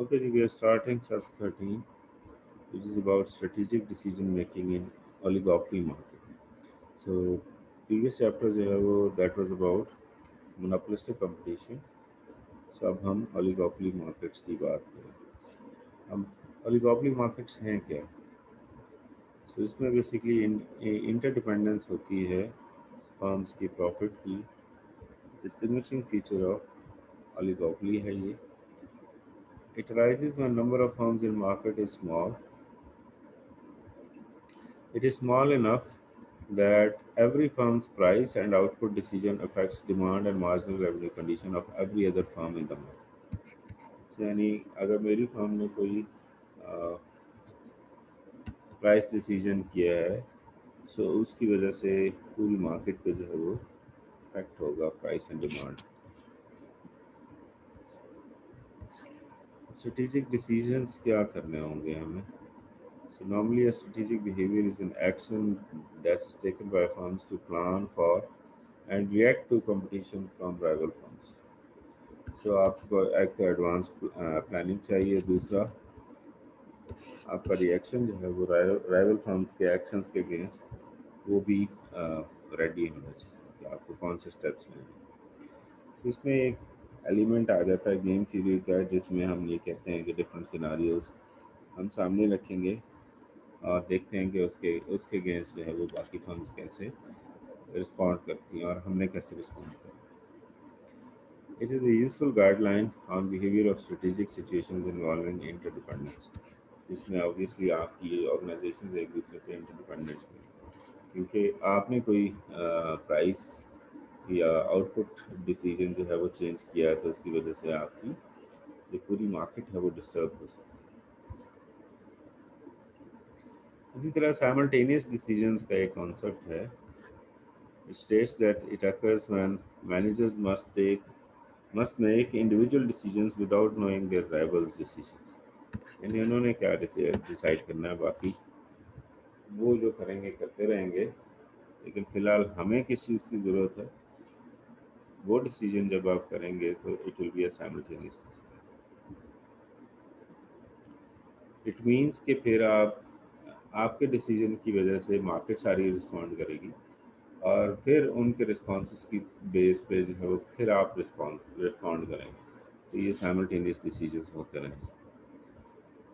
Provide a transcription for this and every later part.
Okay, we are starting chapter 13, which is about strategic decision making in oligopoly market. So, previous chapter जो है वो that was about monopolistic competition. So अब हम oligopoly markets की बात करें. हम oligopoly markets हैं क्या? So इसमें basically interdependence होती है firms की profit की. Distinguishing feature of oligopoly है ये. It arises when number of firms in market is small. It is small enough that every firm's price and output decision affects demand and marginal revenue condition of every other firm in the market. So, यानी अगर मेरी firm ने कोई price decision किया है सो उसकी वजह से पूरी मार्केट पे जो है वो इफेक्ट होगा price and demand. Strategic decisions क्या करने होंगे हमें. So normally a strategic behavior is an action that's taken by firms to plan for and react to competition from rival firms. So आपको एक तो एडवांस प्लानिंग चाहिए. दूसरा आपका रिएक्शन जो है वो राइवल फर्म्स के एक्शंस के अगेंस्ट वो भी रेडी होना चाहिए कि आपको कौन से स्टेप्स लेने हैं. तो इसमें एक एलिमेंट आ जाता है गेम थ्योरी का जिसमें हम ये कहते हैं कि डिफरेंट सिनारियोज हम सामने रखेंगे और देखते हैं कि उसके उसके अगेंस्ट जो है वो बाकी फर्म्स कैसे रिस्पॉन्ड करती हैं और हमने कैसे रिस्पॉन्ड किया. It is a useful guideline on behavior of strategic situations involving interdependence. जिसमें ऑब्वियसली आपकी ऑर्गेनाइजेशन एक दूसरे पे इंटरडिपेंडेंट हुई क्योंकि आपने कोई प्राइस या आउटपुट डिसीजन जो है वो चेंज किया है तो उसकी वजह से आपकी जो पूरी मार्केट है वो डिस्टर्ब हो सकती है. इसी तरह साइमल्टेनियस डिसीजंस का एक कॉन्सेप्ट है. It states that it occurs when managers must make individual decisions without knowing their rivals' decisions. यानी उन्होंने क्या डिसाइड करना है बाकी वो जो करेंगे करते रहेंगे लेकिन फिलहाल हमें किस चीज़ की ज़रूरत है वो डिसीजन जब आप करेंगे तो it will be a simultaneous decision. It means कि फिर आपके डिसीजन की वजह से मार्केट सारी रिस्पॉन्ड करेगी और फिर उनके रिस्पॉन्स की बेस पे जो है वो फिर आप रिस्पॉन्ड करेंगे. तो ये साइमल्टेनियस डिसीजंस होते रहेंगे.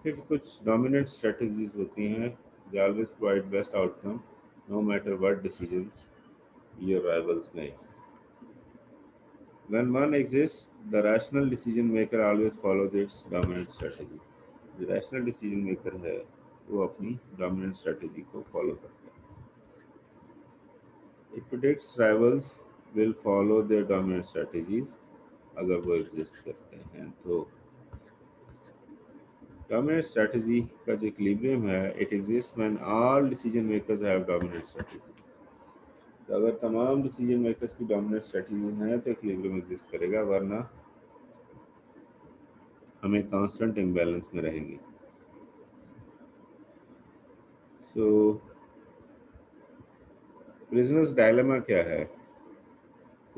फिर कुछ डोमिनेंट स्ट्रेटजीज होती हैं they always provide best outcome no matter what decisions your rivals make. When one exists, the rational decision maker always follows its dominant strategy. जो रैशनल डिसीजन मेकर है वो अपनी डोमिनेंट स्ट्रेटजी को follow करता है. It predicts rivals will follow their dominant strategies अगर वो exist करते हैं तो. डोमिनेंट स्ट्रेटजी का जो इक्विलिब्रियम है it exist when all decision makers have dominant strategy. तो अगर तमाम डिसीजन मेकर्स की डोमिनेंट स्ट्रेटजी है तो इक्विलिब्रियम एग्जिस्ट करेगा वरना हमें कांस्टेंट इम्बैलेंस में रहेंगे. सो प्रिजनर्स डायलेमा क्या है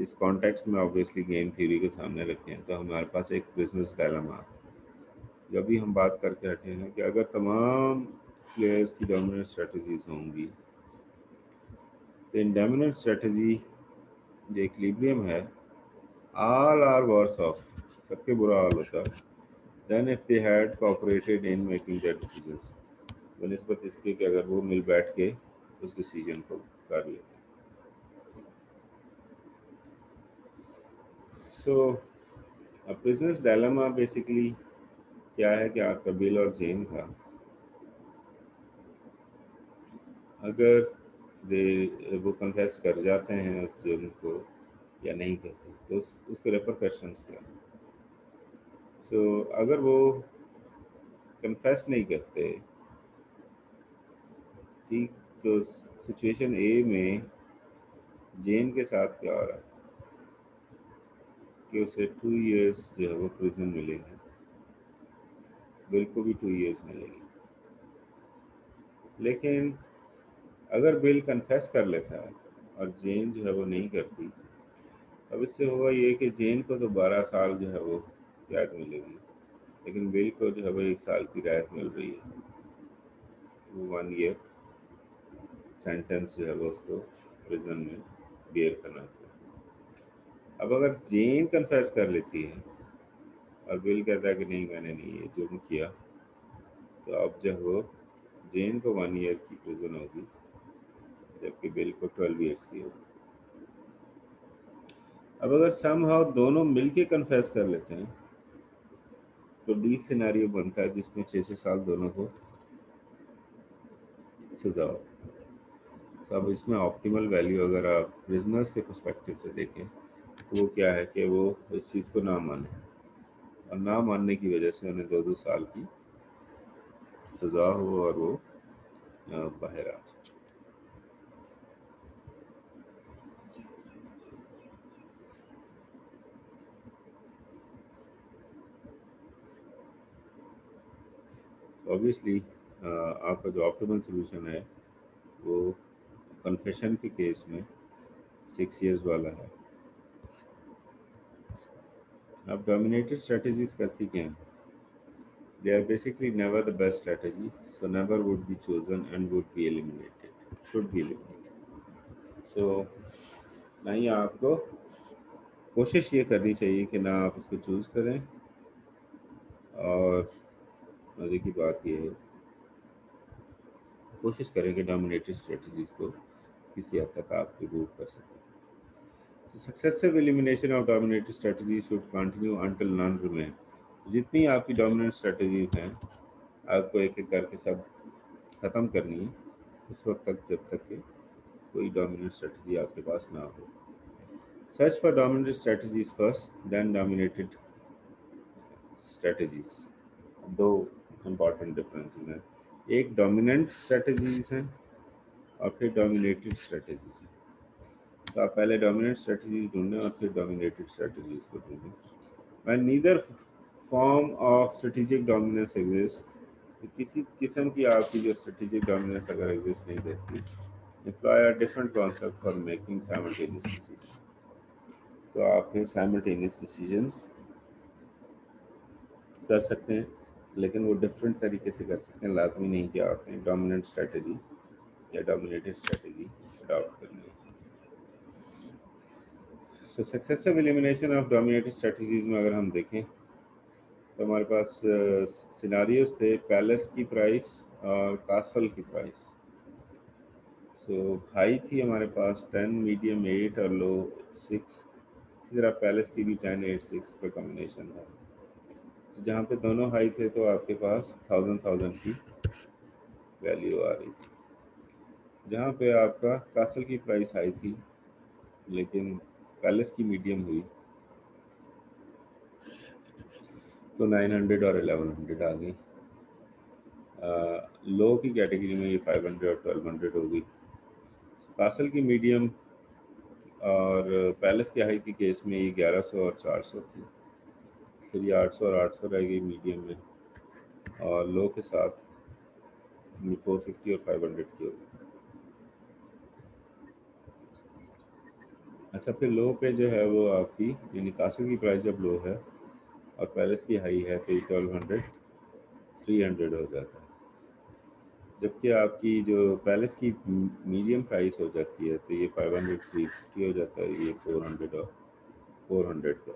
इस कॉन्टेक्स्ट में ऑब्वियसली गेम थ्योरी के सामने रखे हैं तो हमारे पास एक प्रिजनर्स डायलेमा जब भी हम बात करके हटे हैं कि अगर तमाम प्लेयर्स की डोमिनेंट स्ट्रेटजीज होंगी तो इन डोमिनेंट स्ट्रेटजी जो इक्विलिब्रियम है ऑल आर वर्स ऑफ सबके बुरा हाल होता then if they had cooperated in making their decisions बनिस्बत इसके कि अगर वो मिल बैठ के उस डिसीजन को कर लेते. सो बिजनेस डायलेमा बेसिकली क्या है कि आपका बिल और जेन था अगर वो कन्फेस कर जाते हैं उस जुर्म को या नहीं करते तो उसके रेपरकशंस क्या. सो अगर वो कन्फेस नहीं करते ठीक तो सिचुएशन ए में जेन के साथ क्या हो रहा है कि उसे 2 years जो है वो प्रिजन मिलेंगे. बिल को भी 2 years मिलेगी. लेकिन अगर बिल कन्फेस कर लेता है और जेन जो है वो नहीं करती तब इससे होगा ये कि जेन को तो 12 साल जो है वो कैद मिलेगी लेकिन बिल को जो है वो 1 साल की रियायत मिल रही है, 1 ईयर सेंटेंस जो है वो उसको प्रिजन में बियर करना है। अब अगर जेन कन्फेस कर लेती है और बिल कहता है कि नहीं मैंने नहीं ये जुर्म किया, तो अब जब वो जेन को 1 ईयर की प्रिजन होगी, जबकि बिल को 12 ईयर्स की होगी। अब अगर समहाउ दोनों मिलके कन्फेस कर लेते हैं तो डी सिनेरियो बनता है जिसमें 6 से 7 दोनों को सजा हो। तो अब इसमें ऑप्टिमल वैल्यू अगर आप प्रिजनर्स के पर्सपेक्टिव से देखें तो वो क्या है कि वो इस चीज़ को ना माने, और ना मानने की वजह से उन्हें 2-2 साल की सजा हो और वो बाहर आ जाए। ऑब्वियसली आपका जो ऑप्टिमल सोल्यूशन है वो कन्फेशन के केस में 6 ईयर्स वाला है। अब डोमिनेटेड स्ट्रेटजीज करती क्या हैं? They are basically never the best strategy, so never would be chosen and would be eliminated, should be eliminated. So ना ही आपको कोशिश ये करनी चाहिए कि ना आप इसको चूज़ करें, और मज़े की बात ये है कोशिश करें कि डोमिनेटेड स्ट्रेटजीज को किसी हद तक आप रिमूव कर सकें। So successive elimination of dominated strategies should continue until none remain. जितनी आपकी डोमिनेंट स्ट्रेटजीज हैं आपको एक एक करके सब ख़त्म करनी है उस वक्त तक जब तक कि कोई डोमिनेंट स्ट्रेटजी आपके पास ना हो। Search for dominant strategies first, then dominated strategies. दो इम्पॉर्टेंट डिफरेंसेस हैं, एक डोमिनेंट स्ट्रेटजीज हैं और फिर डोमिनेटेड स्ट्रेटजीज हैं। तो आप पहले डोमिनेंट स्ट्रेटजीज ढूंढें और फिर डोमिनेटेड स्ट्रेटजीज को ढूंढें। When neither form of strategic dominance exists, तो किसी किस्म की आपकी जो स्ट्रेटेजिक डोमिनेंस अगर एग्जिस्ट नहीं करती, employ a different concept for making simultaneous decisions। तो आप फिर साइमल्टेनियस डिसीजंस कर सकते हैं, लेकिन वो डिफरेंट तरीके से कर सकते हैं। लाजमी नहीं कि आपने डोमिनेंट स्ट्रेटजी या डोमिनेटेड स्ट्रेटजी अडॉप्ट करनी है। So successive elimination of dominated strategies में अगर हम देखें तो हमारे पास सिनारियोज थे पैलेस की प्राइस और कासल की प्राइस। सो हाई थी हमारे पास 10, मीडियम 8 और लो 6। इसी तरह पैलेस की भी 10, 8, 6 का कॉम्बिनेशन था। तो जहाँ पे दोनों हाई थे तो आपके पास 1000 की वैल्यू आ रही थी। जहाँ पे आपका कासल की प्राइस हाई थी लेकिन पैलेस की मीडियम हुई तो 900 और 1100 आ गई। लो की कैटेगरी में ये 500 और 1200 हो गई। कासल की मीडियम और पैलेस की हाई की केस में ये 1100 और 400 थी। फिर ये 800 और 800 रह गई मीडियम में, और लो के साथ 450 और 500 की हो गई। अच्छा, फिर लो पे जो है वो आपकी यानी कासल की प्राइस जब लो है और पैलेस की हाई है तो 1200 300 हो जाता है। जबकि आपकी जो पैलेस की मीडियम प्राइस हो जाती है तो ये 500 350 हो जाता है, ये 400 और 400 का।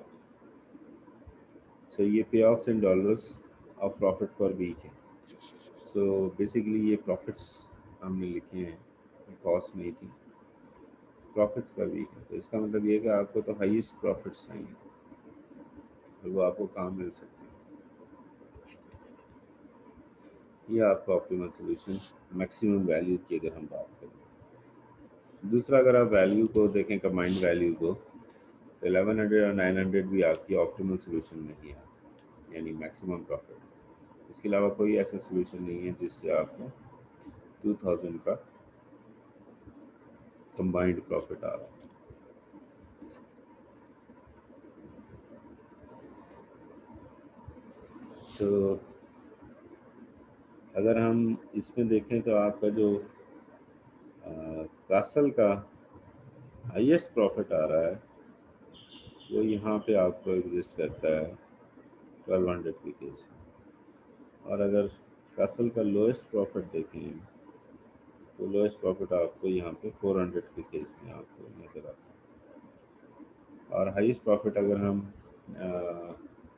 सो ये payoffs in dollars of profit per week है। सो बेसिकली ये प्रॉफिट्स हमने लिखे हैं, कॉस्ट नहीं थी, प्रॉफिट्स पर वीक है। तो इसका मतलब ये कि आपको तो हाईएस्ट प्रॉफिट्स चाहिए तो वो आपको कहाँ मिल सकते हैं। ये आपका ऑप्टिमल सोल्यूशन मैक्सिमम वैल्यू की अगर हम बात करें। दूसरा, अगर आप वैल्यू को देखें कंबाइंड वैल्यू को, तो 1100 और 900 भी आपकी ऑप्टिमल सोल्यूशन नहीं है, यानी मैक्सिमम प्रॉफिट। इसके अलावा कोई ऐसा सोल्यूशन नहीं है जिससे आपको 2000 का कंबाइंड प्रॉफिट आ रहा है। तो अगर हम इसमें देखें तो आपका जो कासल का हाईएस्ट प्रॉफिट आ रहा है वो यहाँ पे आपको एग्जिस्ट करता है 1200 के केस में। और अगर कासल का लोएस्ट प्रॉफिट देखें तो लोएस्ट प्रॉफिट आपको यहाँ पे 400 के केस में आपको नज़र आता है। और हाईएस्ट प्रॉफिट अगर हम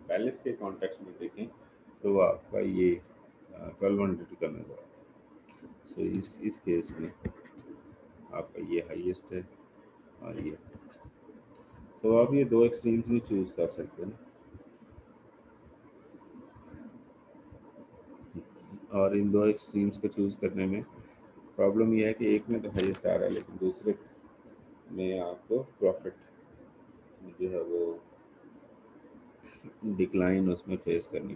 बैलेंस के कॉन्टेक्स्ट में देखें तो वो आपका ये 1200 का नज़र आता है। सो इस केस में आपका ये हाईएस्ट है और ये highest है। तो आप ये दो एक्सट्रीम्स भी चूज़ कर सकते हैं। और इन दो एक्सट्रीम्स को चूज़ करने में प्रॉब्लम यह है कि एक में तो हाईएस्ट आ रहा है लेकिन दूसरे में आपको प्रॉफिट जो है वो डिक्लाइन उसमें फेस करनी